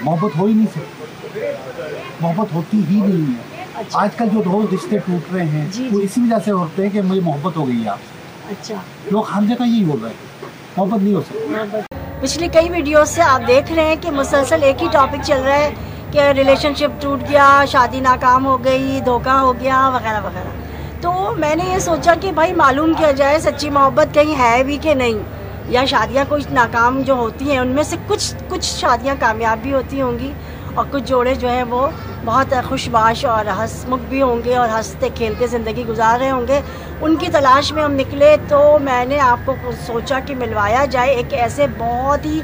मोहब्बत हो ही नहीं सकती, मोहब्बत होती ही नहीं है। अच्छा। आजकल जो रोज रिश्ते टूट रहे हैं वो इसी वजह से होते हैं कि मुझे मोहब्बत हो गई आपसे। अच्छा, लोग हर जगह यही बोल रहे हैं, मोहब्बत नहीं हो सकती। पिछली कई वीडियो से आप देख रहे हैं कि मुसलसल एक ही टॉपिक चल रहा है कि रिलेशनशिप टूट गया, शादी नाकाम हो गई, धोखा हो गया वगैरह वगैरह। तो मैंने ये सोचा कि भाई मालूम किया जाए सच्ची मोहब्बत कहीं है भी कि नहीं, या शादियाँ कुछ नाकाम जो होती हैं उनमें से कुछ शादियाँ कामयाब भी होती होंगी और कुछ जोड़े जो हैं वो बहुत खुशबाश और हंसमुख भी होंगे और हंसते खेलते ज़िंदगी गुजार रहे होंगे। उनकी तलाश में हम निकले तो मैंने आपको सोचा कि मिलवाया जाए एक ऐसे बहुत ही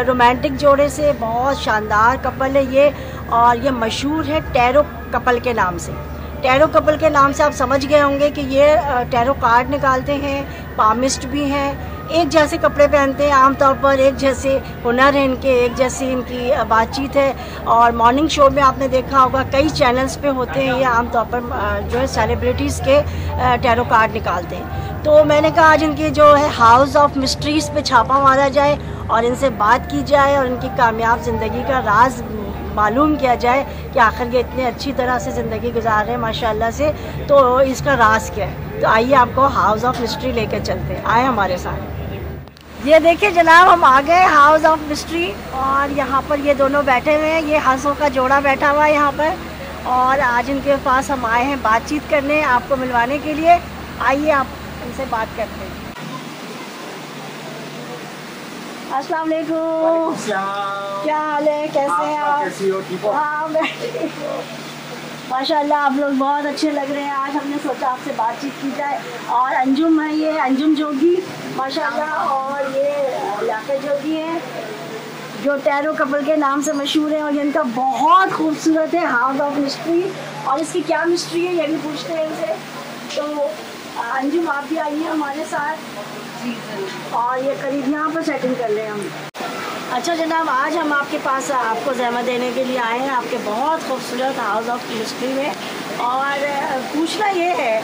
रोमांटिक जोड़े से। बहुत शानदार कपल है ये, और ये मशहूर है टैरो कपल के नाम से। टैरो कपल के नाम से आप समझ गए होंगे कि ये टैरो कार्ड निकालते हैं, पामिस्ट भी हैं, एक जैसे कपड़े पहनते हैं आमतौर पर, एक जैसे हुनर है इनके, एक जैसी इनकी बातचीत है। और मॉर्निंग शो में आपने देखा होगा कई चैनल्स पे होते हैं ये, आमतौर पर जो है सेलिब्रिटीज़ के टैरो कार्ड निकालते हैं। तो मैंने कहा आज इनकी जो है हाउस ऑफ मिस्ट्रीज़ पे छापा मारा जाए और इनसे बात की जाए और इनकी कामयाब ज़िंदगी का राज मालूम किया जाए कि आखिर ये इतने अच्छी तरह से ज़िंदगी गुजार रहे हैं माशाल्लाह से, तो इसका राज क्या है। तो आइए आपको हाउस ऑफ मिस्ट्री लेकर चलते हैं, आए हमारे साथ। ये देखिए जनाब, हम आ गए हाउस ऑफ मिस्ट्री और यहाँ पर ये दोनों बैठे हुए हैं, ये हंसों का जोड़ा बैठा हुआ है यहाँ पर, और आज इनके पास हम आए हैं बातचीत करने, आपको मिलवाने के लिए। आइए आप इनसे बात करते हैं। अस्सलाम वालेकुम, क्या हाल है, कैसे हैं आप? कैसी हो, ठीक हो? हाँ मैं ठीक हूँ माशाल्लाह, आप लोग बहुत अच्छे लग रहे हैं। आज हमने सोचा आपसे बातचीत की जाए। और अंजुम है, ये अंजुम जोगी माशाल्लाह, और ये लियाकत जोगी है जो टैरो कपल के नाम से मशहूर है, और ये इनका बहुत खूबसूरत है हाउस ऑफ मिस्ट्री। और इसकी क्या मिस्ट्री है ये भी पूछते हैं इनसे। तो अंजुम आप भी आइए हमारे साथ, और ये करीब यहाँ पर सेटिंग कर लें हम। अच्छा जनाब, आज हम आपके पास आपको ज़हमत देने के लिए आए हैं आपके बहुत खूबसूरत हाउस ऑफ मिस्ट्री में। और पूछना ये है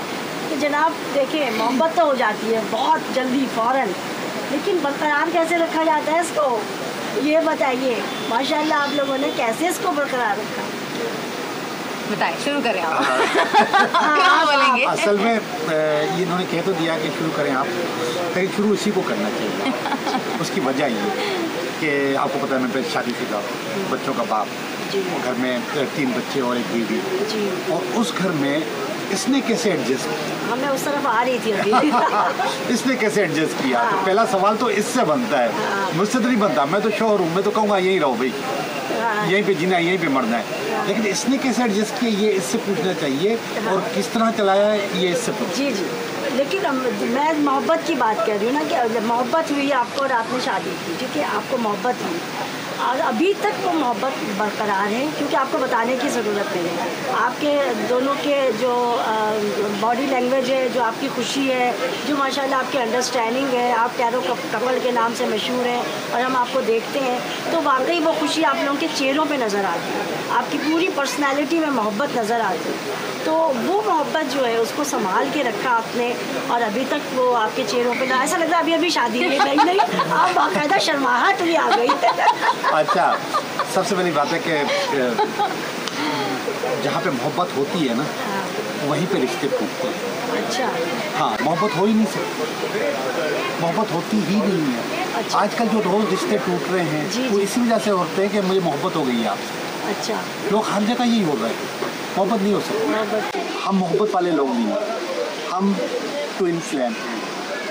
कि जनाब देखिए, मोहब्बत तो हो जाती है बहुत जल्दी फ़ौरन, लेकिन बरकरार कैसे रखा जाता है इसको, ये बताइए। माशाल्लाह आप लोगों ने कैसे इसको बरकरार रखा, बताएं, शुरू करें आप। क्या बोलेंगे? असल में इन्होंने कह तो दिया कि शुरू करें आप, लेकिन शुरू इसी को करना चाहिए। उसकी वजह ये कि आपको पता है मैं शादीशुदा बच्चों का बाप, घर में 3 बच्चे और एक बीवी, और उस घर में इसने कैसे एडजस्ट किया, हमें उस तरफ आ रही थी अभी। इसने कैसे एडजस्ट किया। तो पहला सवाल तो इससे बनता है, मुझसे तो नहीं बनता। मैं तो शौहर हूँ, मैं तो कहूँगा यहीं रहो भाई, यहीं पे जीना है, यहीं पे मरना है। लेकिन इसने कैसे एडजस्ट किया ये इससे पूछना चाहिए, और किस तरह चलाया है ये इससे पूछना। जी जी, लेकिन मैं मोहब्बत की बात कर रही हूँ ना, कि मोहब्बत हुई आपको और आपने शादी की, ठीक है, आपको मोहब्बत हुई और अभी तक वो मोहब्बत बरकरार है, क्योंकि आपको बताने की ज़रूरत नहीं है। आपके दोनों के जो बॉडी लैंग्वेज है, जो आपकी खुशी है, जो माशाल्लाह आपकी अंडरस्टैंडिंग है, आप टैरो कपल के नाम से मशहूर हैं और हम आपको देखते हैं तो वाकई वो खुशी आप लोगों के चेहरों पे नज़र आती है, आपकी पूरी पर्सनैलिटी में मोहब्बत नज़र आती है। तो वो मोहब्बत जो है उसको संभाल के रखा आपने, और अभी तक वो आपके चेहरों पे ऐसा लग रहा है अभी शादी नहीं आप बाकायदा शर्माहट भी आ गई। अच्छा, सबसे पहली बात है कि जहाँ पे मोहब्बत होती है ना, वहीं पे रिश्ते टूटते हैं। अच्छा, हाँ, मोहब्बत हो ही नहीं सकती, मोहब्बत होती ही नहीं है। अच्छा। आजकल जो रोज रिश्ते टूट रहे हैं वो इसी वजह से होते हैं कि मुझे मोहब्बत हो गई है आपसे। अच्छा, लोग हर जगह यही बोल रहे हैं, मोहब्बत नहीं हो सकती। हम मोहब्बत वाले लोग नहीं हैं, हम ट्विन फ्लेम हैं,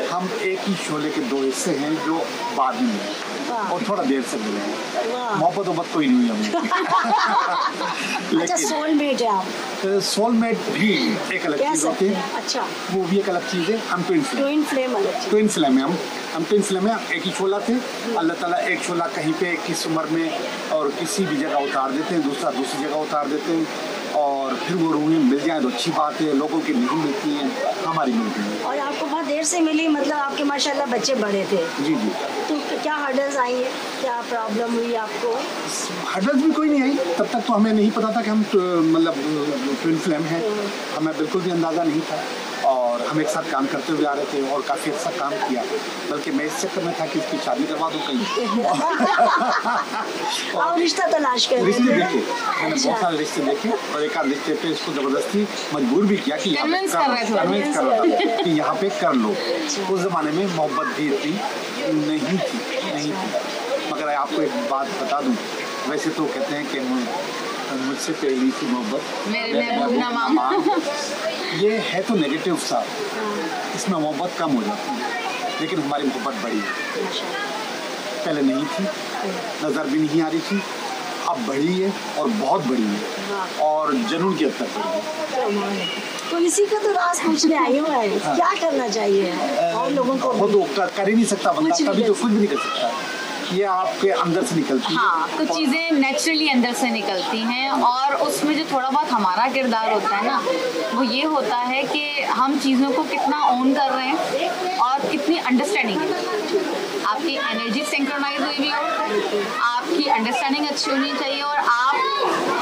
हम एक ही शोले के 2 हिस्से हैं जो बाद में हैं और थोड़ा देर से मिले हैं। मोहब्बत कोई नहीं हुई हमें। अच्छा, सोलमेट है आप? सोलमेट भी एक अलग चीज़ होती है। अच्छा, वो भी एक अलग चीज़ है। हम ट्विन फ्लेम है, हम ट्विन फ्लेम है। एक ही शोला थे, अल्लाह ताला एक शोला कहीं पे किस उम्र में और किसी भी जगह उतार देते हैं, दूसरा दूसरी जगह उतार देते हैं, और फिर वो रूहें मिल जाए तो अच्छी बात है। लोगों की नहीं मिलती हैं, हमारी मिलती हैं। और आपको बहुत देर से मिली, मतलब आपके माशाल्लाह बच्चे बड़े थे। जी जी। तो क्या हर्डल्स आई है, क्या प्रॉब्लम हुई आपको? हर्डल्स भी कोई नहीं आई, तब तक तो हमें नहीं पता था कि हम मतलब ट्विन फ्लेम हैं, हमें बिल्कुल भी अंदाज़ा नहीं था। और हम एक साथ काम करते हुए आ रहे थे और काफ़ी अच्छा काम किया, बल्कि मैं इस चक्कर में था कि इसकी शादी करवा दूँ कहीं। और रिश्ता तलाश कर रिश्ते देखे, मैंने बहुत सारे रिश्ते देखे और एक आध रिश्ते पे इसको ज़बरदस्ती मजबूर भी किया कि कन्विंस कर कन्विंस कर रहा था कि यहाँ पे कर लो। उस ज़माने में मोहब्बत भी इतनी नहीं थी। मगर आपको एक बात बता दूँ, वैसे तो कहते हैं कि मुझसे पहली थी मोहब्बत ये है तो नेगेटिव सा, इसमें मोहब्बत कम हो जाती है, लेकिन हमारी मोहब्बत बड़ी है। पहले नहीं थी, नज़र भी नहीं आ रही थी, अब बढ़ी है और बहुत बड़ी है और जुनून की हद तक बढ़ी है। तो इसी का तो राज पूछने आई हूँ मैं, क्या करना चाहिए और लोगों को? वो तो कर ही नहीं सकता बंदा, कभी तो कुछ भी नहीं कर सकता, ये आपके अंदर से निकलती है। हाँ, कुछ चीज़ें नेचुरली अंदर से निकलती हैं और उसमें जो थोड़ा बहुत हमारा किरदार होता है ना, वो ये होता है कि हम चीज़ों को कितना ओन कर रहे हैं और कितनी अंडरस्टैंडिंग है। आपकी एनर्जी सिंक्रोनाइज हुई भी हो, आपकी अंडरस्टैंडिंग अच्छी होनी चाहिए और आप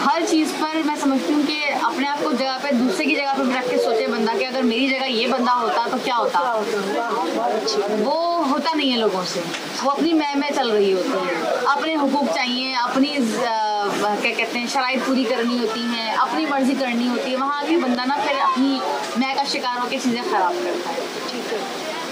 हर चीज़ पर, मैं समझती हूँ कि अपने आप को जगह पे, दूसरे की जगह पे रख के सोचे बंदा कि अगर मेरी जगह ये बंदा होता तो क्या होता। वो होता नहीं है लोगों से, वो अपनी मैं चल रही होती है, अपने हुकूक चाहिए, अपनी क्या कहते हैं शराइत पूरी करनी होती हैं, अपनी मर्जी करनी होती है। वहाँ के बंदा ना फिर अपनी मैं का शिकार होकर चीज़ें ख़राब करता है। ठीक है।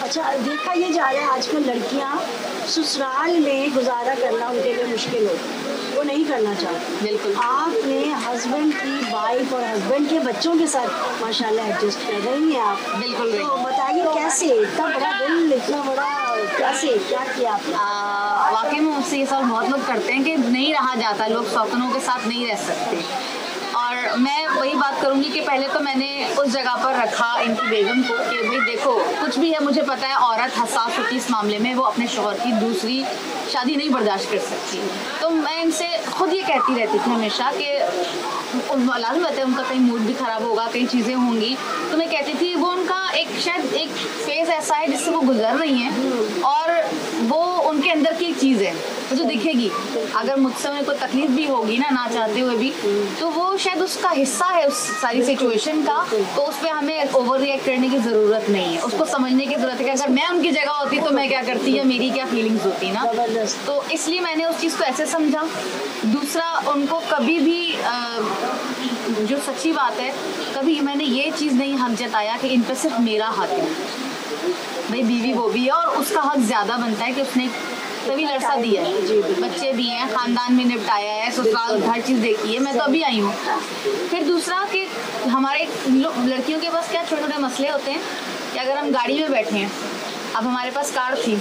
अच्छा, देखा ये जा रहा है आजकल लड़कियाँ ससुराल में गुजारा करना उनके लिए मुश्किल होता है, वो नहीं करना चाहती। बिल्कुल। आपने हस्बैंड की वाइफ और हस्बैंड के बच्चों के साथ माशाल्लाह एडजस्ट कर रही हैं आप। बिल्कुल। तो बताइए कैसे, इतना बड़ा दिल, इतना बड़ा, कैसे, क्या किया आपने? वाकई में मुझसे ये सवाल बहुत लोग करते हैं कि नहीं रहा जाता, लोग शौकनों के साथ नहीं रह सकते। और मैं वही बात करूंगी कि पहले तो मैंने उस जगह पर रखा इनकी बेगम को कि भाई देखो, कुछ भी है, मुझे पता है औरत हसास होती इस मामले में, वो अपने शौहर की दूसरी शादी नहीं बर्दाश्त कर सकती। तो मैं इनसे खुद ये कहती रहती थी हमेशा कि लाजमी बात है, उनका कहीं मूड भी ख़राब होगा, कई चीज़ें होंगी, तो मैं कहती थी वो उनका शायद एक फेज़ ऐसा है जिससे वो गुजर रही हैं और वो उनके अंदर की एक चीज़ है जो दिखेगी। अगर मुझसे उन्हें कोई तकलीफ भी होगी ना चाहते हुए भी, तो वो शायद उसका हिस्सा है उस सारी सिचुएशन का, तो उस पर हमें ओवर रिएक्ट करने की ज़रूरत नहीं है। उसको समझने की ज़रूरत है कि अगर मैं उनकी जगह होती तो मैं क्या करती या मेरी क्या फीलिंग्स होती ना। तो इसलिए मैंने उस चीज़ को ऐसे समझा। दूसरा, उनको कभी भी जो सच्ची बात है, कभी मैंने ये चीज़ नहीं हक जताया कि इन पर सिर्फ मेरा हक है। भाई बीवी वो भी है और उसका हक ज़्यादा बनता है कि उसने तभी लड़सा दिया है, बच्चे भी हैं, ख़ानदान भी निपटाया है, ससुराल हर चीज़ देखी है, मैं तो अभी आई हूँ। फिर दूसरा कि हमारे लड़कियों के पास क्या छोटे छोटे मसले होते हैं कि अगर हम गाड़ी में बैठे हैं, अब हमारे पास कार थी,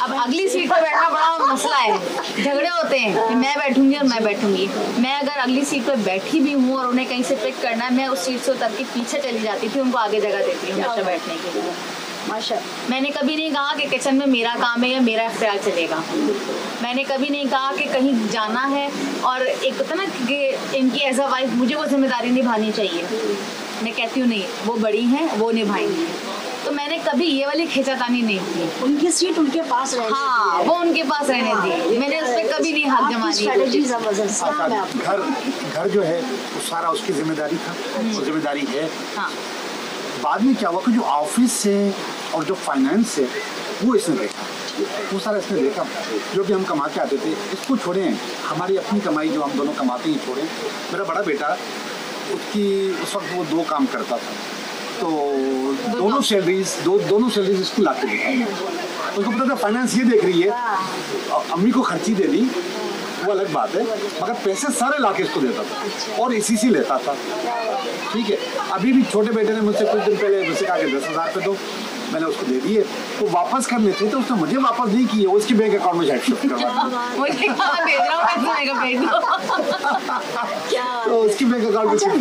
अब अगली सीट पर बैठना बड़ा मसला है, झगड़े होते हैं कि मैं बैठूंगी और मैं बैठूंगी। मैं अगर अगली सीट पर बैठी भी हूँ और उन्हें कहीं से पिक करना है, मैं उस सीट से उतर के पीछे चली जाती थी, उनको आगे जगह देती हूँ बच्चे बैठने के लिए। माशाल्लाह। मैंने कभी नहीं कहा कि किचन में मेरा काम है या मेरा ख्याल चलेगा। मैंने कभी नहीं कहा कि कहीं जाना है और एक होता ना कि इनकी एज अ वाइफ मुझे वो जिम्मेदारी निभानी चाहिए। मैं कहती हूँ नहीं, वो बड़ी हैं, वो निभाएंगी। तो मैंने कभी ये वाली खींचातानी नहीं की। उनकी सीट उनके पास रहने, हाँ, वो उनके पास रहने दी। मैंने उस पर कभी नहीं हाथ जमा दी। घर जो है वो सारा उसकी जिम्मेदारी था, वो जिम्मेदारी है। हाँ। बाद में क्या हुआ कि जो ऑफिस से और जो फाइनेंस है वो इसने देखा, वो सारा इसने देखा। जो भी हम कमा के आते थे, इसको छोड़े, हमारी अपनी कमाई जो हम दोनों कमाते ही छोड़े। मेरा बड़ा बेटा, उसकी उस वक्त वो 2 काम करता था, तो दोनों सैलरीज इसको लाके देता। उसको पता था फाइनेंस ये देख रही है, अम्मी को खर्ची दे दी, वो अलग बात है, मगर पैसे सारे लाके इसको देता था और इसी से लेता था। ठीक है, अभी भी छोटे बेटे ने मुझसे कुछ दिन पहले मुझसे कहा कि 10,000 पे दो, मैंने उसको दे दिए। तो वापस करने थे तो उसने मुझे वापस नहीं किए, उसकी बैंक अकाउंट में शायद शिफ्ट करवा तो उसकी बैंक अकाउंट। अच्छा,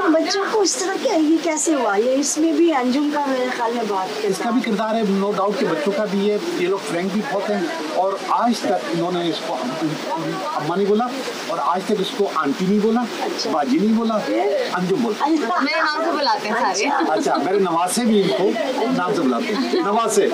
बच्चों को इस तरह क्या, ये कैसे हुआ? ये इसमें भी अंजुम का मेरे ख्याल में बात इसका भी किरदार है, नो डाउट के बच्चों का भी है। ये लोग फ्रैंक भी बहुत हैं और आज तक इन्होंने इसको अम्मा नहीं बोला और आज तक इसको आंटी नहीं बोला, बाजी नहीं बोला, अंजुम बोला। मेरे नाम से बुलाते हैं सारे। अच्छा, मेरे नवासे भी इनको नाम से बुलाते हैं, नवासे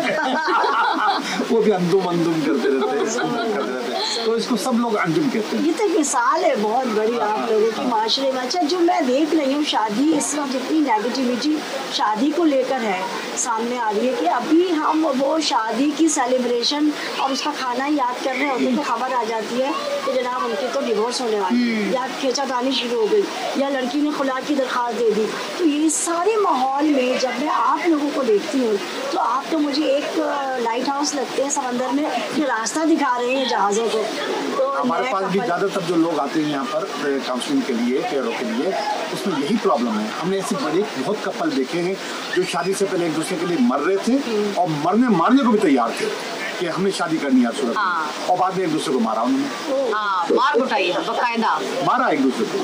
वो भी अंदुम करते रहते हैं। करते रहते हैं। तो इसको सब लोग अंजुम कहते हैं। ये तो मिसाल है बहुत बड़ी आप लोगों की माशरे में। अच्छा, जो मैं देख रही हूँ शादी इस वक्त जितनी नेगेटिविटी शादी को लेकर है सामने आ रही है कि अभी हम वो शादी की सेलिब्रेशन और उसका खाना याद कर रहे होते हैं तो खबर आ जाती है कि जनाब उनके तो डिवोर्स होने वाली या खींचातानी शुरू हो गई या लड़की ने खुला की दरख्वास्त दे दी। तो ये सारे माहौल में जब मैं आप लोगों को देखती हूँ तो आप तो मुझे एक लाइट हाउस लगते हैं समंदर में कि रास्ता दिखा रहे हैं जहाज़ों को। तो हमारे पास भी ज़्यादातर जो लोग आते हैं यहाँ पर काउंसलिंग के लिए, केयरों के लिए, उसमें यही प्रॉब्लम है। हमने ऐसे बड़े बहुत कपल देखे हैं जो शादी से पहले एक दूसरे के लिए मर रहे थे और मारने को भी तैयार थे कि हमने शादी करनी है सूरत में, और बाद में एक दूसरे को मारा उन्होंने। मार कुटाई बकायदा मारा एक दूसरे को।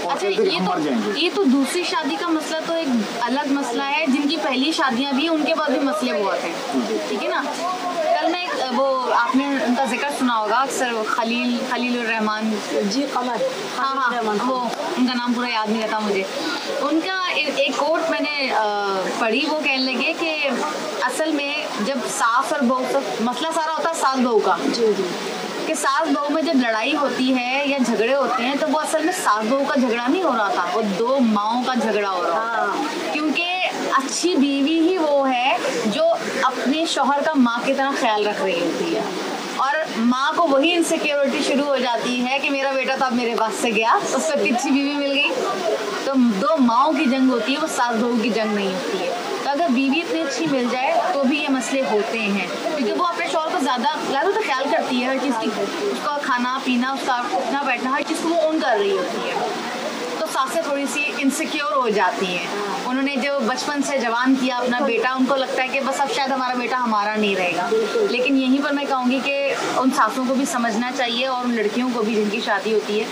अच्छा, ये तो दूसरी शादी का मसला तो एक अलग मसला है। जिनकी पहली शादियां भी उनके बाद भी मसले बहुत हैं, ठीक है ना। कल मैं वो आपने उनका जिक्र सुना होगा अक्सर, वो खलील रहमान जी, कमर, हाँ, वो उनका नाम पूरा याद नहीं रहता मुझे। उनका एक कोट मैंने पढ़ी, वो कहने लगे कि असल में जब सास और बहू, मसला सारा होता है सास बहू का, जी जी, कि सास बहू में जब लड़ाई होती है या झगड़े होते हैं तो वो असल में सास बहू का झगड़ा नहीं हो रहा था, वो दो माओं का झगड़ा हो रहा था। क्योंकि अच्छी बीवी ही वो है जो अपने शौहर का माँ की तरह ख्याल रख रही होती है, और माँ को वही इनसिक्योरिटी शुरू हो जाती है कि मेरा बेटा तो अब मेरे पास से गया, उसको इतनी अच्छी बीवी मिल गई। तो दो माओं की जंग होती है, वो सास बहू की जंग नहीं होती है। तो अगर बीवी इतनी अच्छी मिल जाए तो भी ये मसले होते हैं, क्योंकि वो अपने शौहर को ज़्यादा तो ख्याल करती है हर चीज़ की, उसका खाना पीना, उसका उठना बैठना, हर चीज़ को वो ओन कर रही होती है। तो सासें थोड़ी सी इनसिक्योर हो जाती हैं। उन्होंने जो बचपन से जवान किया अपना बेटा, उनको लगता है कि बस अब शायद हमारा बेटा हमारा नहीं रहेगा। लेकिन यहीं पर मैं कहूँगी कि उन सासों को भी समझना चाहिए और उन लड़कियों को भी जिनकी शादी होती है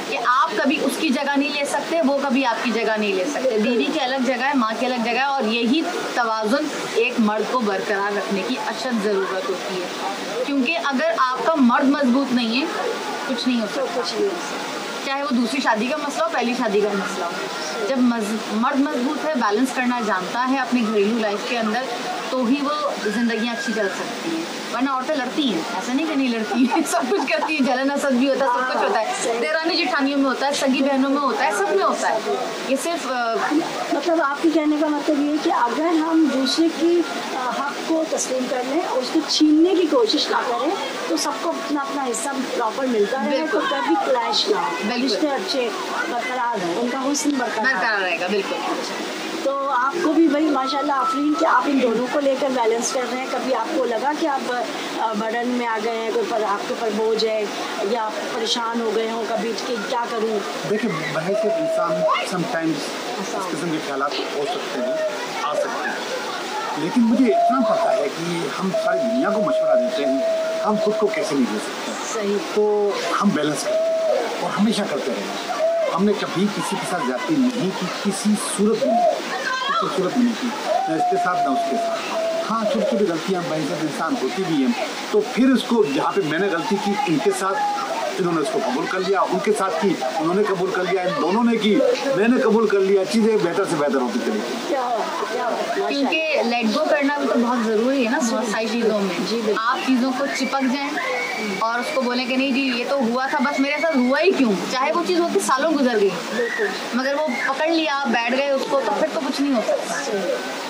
कि आप कभी उसकी जगह नहीं ले सकते, वो कभी आपकी जगह नहीं ले सकते। बीवी की अलग जगह है, माँ की अलग जगह है, और यही तवाज़ुन एक मर्द को बरकरार रखने की अशद ज़रूरत होती है। क्योंकि अगर आपका मर्द मजबूत नहीं है, कुछ नहीं हो सकता, चाहे वो दूसरी शादी का मसला हो, पहली शादी का मसला हो। जब मर्द मजबूत है, बैलेंस करना जानता है अपनी घरेलू लाइफ के अंदर, तो ही वो ज़िंदगी अच्छी चल सकती है। वरना औरतें लड़ती हैं, ऐसा नहीं कि नहीं लड़ती हैं, सब कुछ करती है, जलन असद भी होता है, सब कुछ होता है, देरानी जेठानियों में होता है, सगी बहनों में होता है, सब में होता है। ये सिर्फ मतलब आपके कहने का मतलब ये है कि अगर हम दूसरे की हक को तस्लीम कर लें और उसको छीनने की कोशिश ना करें तो सबको अपना अपना हिस्सा प्रॉपर मिलता है, तो कभी क्लैश ना हो, रिश्ते अच्छे बरकरार हैं, उनका हुस्न बरकरार रहेगा। बिल्कुल। तो आपको भी भाई माशाल्लाह आफरीन कि आप इन दोनों को लेकर बैलेंस कर रहे हैं। कभी आपको लगा कि आप बर्डन में आ गए हैं, कोई पर आपके ऊपर बोझ है या आप परेशान हो गए हों कभी कि क्या करूं? देखिए, बहस से इंसान समटाइम्स इस किस्म के ख्यालात हो सकते हैं, आ सकते हैं, लेकिन मुझे इतना पता है कि हम सारी दुनिया को मशवरा देते हैं, हम खुद को कैसे नहीं दे सकते। सही। तो हम बैलेंस करते हैं और हमेशा करते रहेंगे। हमने कभी किसी के साथ जाती नहीं की, किसी सूरत में नहीं की, न इसके साथ न उसके साथ। हाँ, छोटी छोटी गलतियाँ बहस इंसान होती भी हैं, तो फिर उसको जहाँ पे मैंने गलती की इनके साथ, इन्होंने उसको कबूल कर लिया, उनके साथ की उन्होंने कबूल कर लिया, इन दोनों ने की, मैंने कबूल कर लिया, चीज़ें बेहतर से बेहतर होती चली। क्योंकि लेट गो करना भी तो बहुत ज़रूरी है ना बहुत सारी चीज़ों में। आप चीज़ों को चिपक जाएं और उसको बोले कि नहीं जी ये तो हुआ था, बस मेरे साथ हुआ ही क्यों, चाहे वो चीज़ होती सालों गुजर गई, मगर वो पकड़ लिया, बैठ गए उसको, तो फिर तो कुछ नहीं हो सकता।